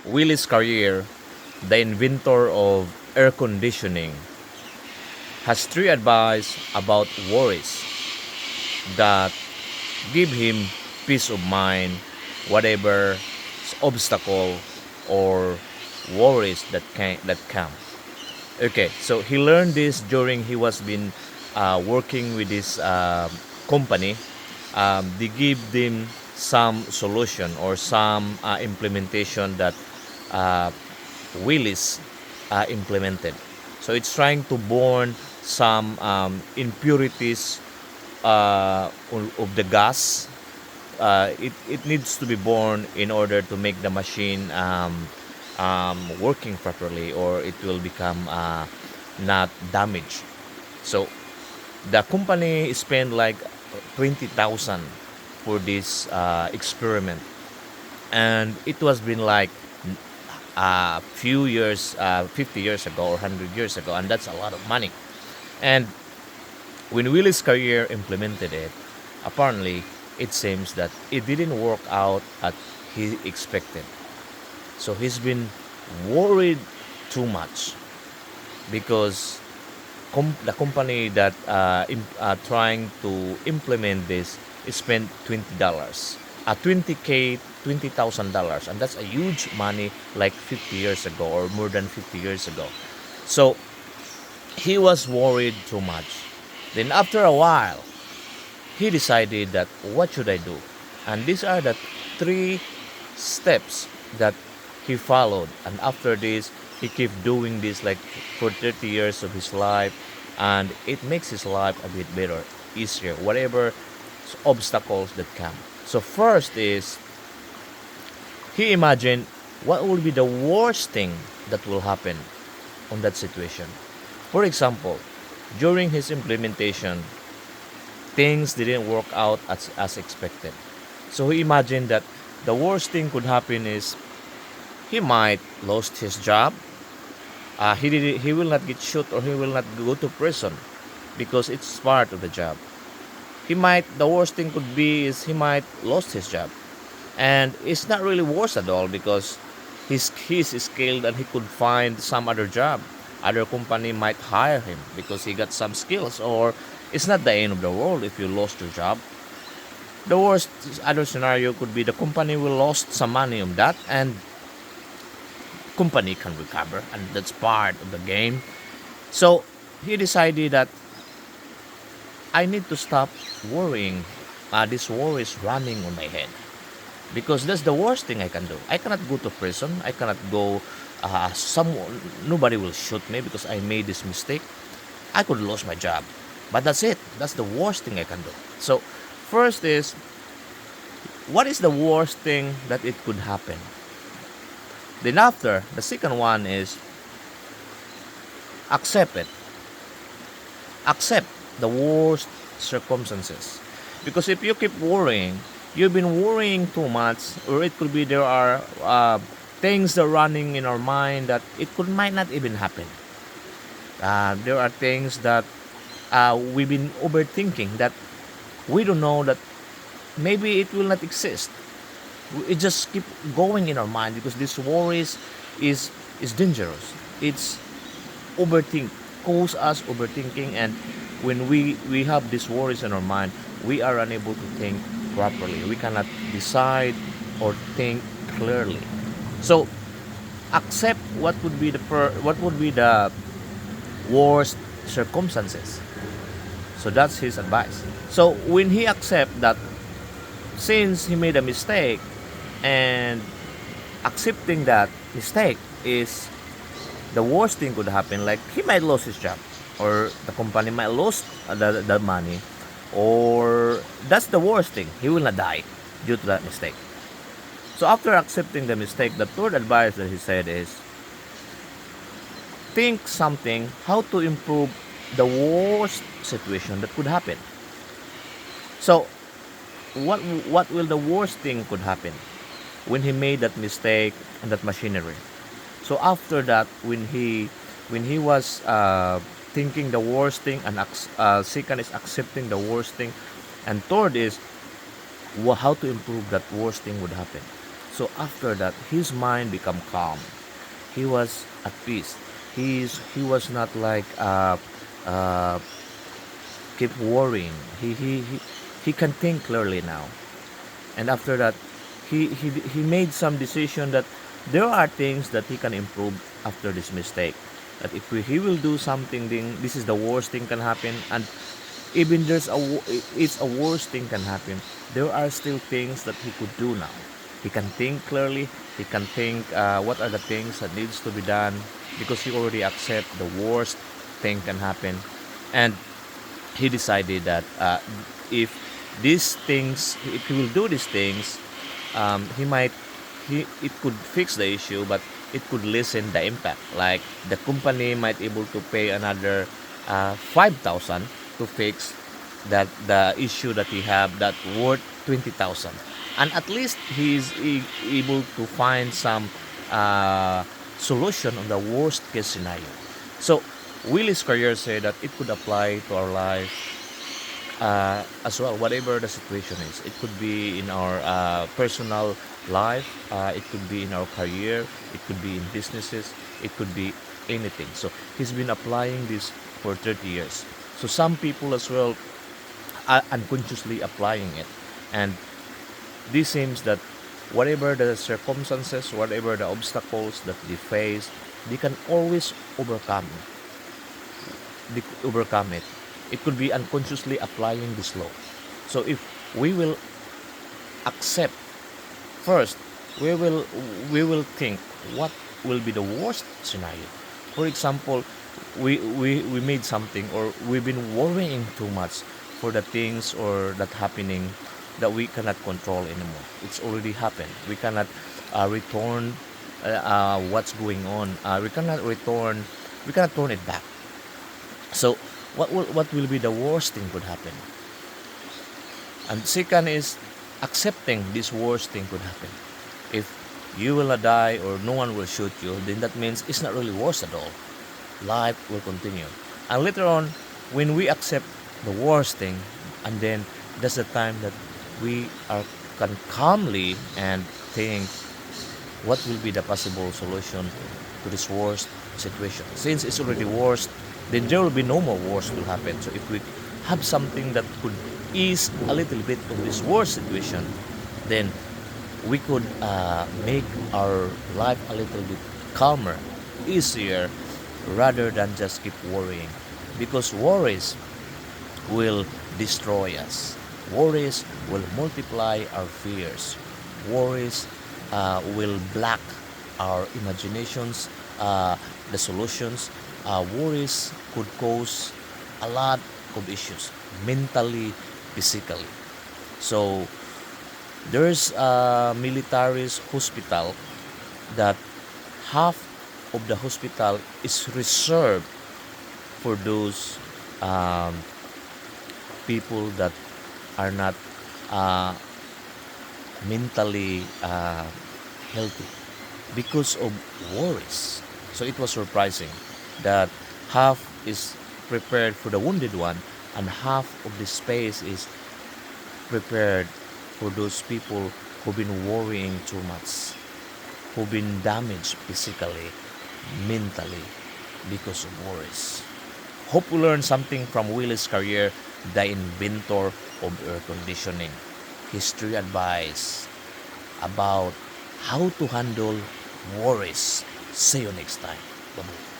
Willis Carrier, the inventor of air conditioning, has three advice about worries that give him peace of mind, whatever obstacle or worries that come. Okay, so he learned this during he was been working with this company. They give them some solution or some implementation that uh, Willis implemented. So it's trying to burn some impurities of the gas. It needs to be born in order to make the machine working properly, or it will become not damaged. So the company spent like 20,000 for this experiment, and it was been like a few years, 50 years ago or 100 years ago, and that's a lot of money. And when Willis' career implemented it, apparently it seems that it didn't work out as he expected. So he's been worried too much because the company that trying to implement this spent $20, 20k, $20,000, and that's a huge money, like 50 years ago or more than 50 years ago. So he was worried too much. Then after a while, he decided that what should I do? And these are the three steps that he followed. And after this, he kept doing this like for 30 years of his life, and it makes his life a bit better, easier, whatever obstacles that come. So first is he imagined what will be the worst thing that will happen on that situation. For example, during his implementation, things didn't work out as expected. So he imagined that the worst thing could happen is he might lost his job. He will not get shot or he will not go to prison because it's part of the job. The worst thing could be is he might lost his job, and it's not really worse at all because he's skilled and he could find some other job. Other company might hire him because he got some skills, or it's not the end of the world if you lost your job. The worst other scenario could be the company will lost some money on that, and company can recover, and that's part of the game. So he decided that I need to stop worrying. This worry is running on my head because that's the worst thing I can do. I cannot go to prison. I cannot go. Someone, nobody will shoot me because I made this mistake. I could lose my job, but that's it. That's the worst thing I can do. So, first is what is the worst thing that it could happen? Then after, the second one is accept it. Accept the worst circumstances. Because if you keep worrying, you've been worrying too much, or it could be there are things that are running in our mind that might not even happen. There are things that we've been overthinking that we don't know that maybe it will not exist. It just keep going in our mind because this worries is dangerous. It's overthink cause us overthinking, and when we have these worries in our mind, we are unable to think properly. We cannot decide or think clearly. So accept what would be the worst circumstances. So that's his advice. So when he accept that since he made a mistake, and accepting that mistake is the worst thing could happen, like he might lose his job, or the company might lose the money, or that's the worst thing, he will not die due to that mistake. So after accepting the mistake, the third advice that he said is think something how to improve the worst situation that could happen. So what will the worst thing could happen when he made that mistake and that machinery? So after that, when he was thinking the worst thing, and second is accepting the worst thing, and third is how to improve that worst thing would happen. So after that, his mind become calm. He was at peace. He was not like uh, keep worrying. He can think clearly now. And after that, he made some decision that there are things that he can improve after this mistake. That if he will do something, then this is the worst thing can happen. And even it's a worst thing can happen, there are still things that he could do now. He can think clearly. He can think what are the things that needs to be done, because he already accept the worst thing can happen. And he decided that if if he will do these things, he might he it could fix the issue, but it could lessen the impact. Like the company might able to pay another 5,000 to fix that the issue that he have that worth 20,000, and at least able to find some uh, solution on the worst case scenario. So Willie's career said that it could apply to our life as well, whatever the situation is. It could be in our personal life, it could be in our career, it could be in businesses, it could be anything. So he's been applying this for 30 years. So some people as well are unconsciously applying it. And this seems that whatever the circumstances, whatever the obstacles that they face, they can always overcome it. It could be unconsciously applying this law. So if we will accept first, we will think what will be the worst scenario. For example, we made something, or we've been worrying too much for the things or that happening that we cannot control anymore. It's already happened. We cannot return what's going on. We cannot turn it back. So what will be the worst thing could happen? And second is accepting this worst thing could happen. If you will not die or no one will shoot you, then that means it's not really worse at all. Life will continue. And later on, when we accept the worst thing, and then that's the time that we can calmly and think what will be the possible solution to this worst situation. Since it's already worst, then there will be no more worst will happen. So if we have something that could ease a little bit of this worst situation, then we could make our life a little bit calmer, easier, rather than just keep worrying. Because worries will destroy us. Worries will multiply our fears. Worries will block our imaginations, the solutions. Worries could cause a lot of issues, mentally, physically. So there's a military hospital that half of the hospital is reserved for those um, people that are not uh, mentally healthy because of worries. So it was surprising that half is prepared for the wounded one, and half of the space is prepared for those people who've been worrying too much, who've been damaged physically, mentally because of worries. Hope we learn something from Willie's career, the inventor of air conditioning. History advice about how to handle worries. See you next time. Bye-bye.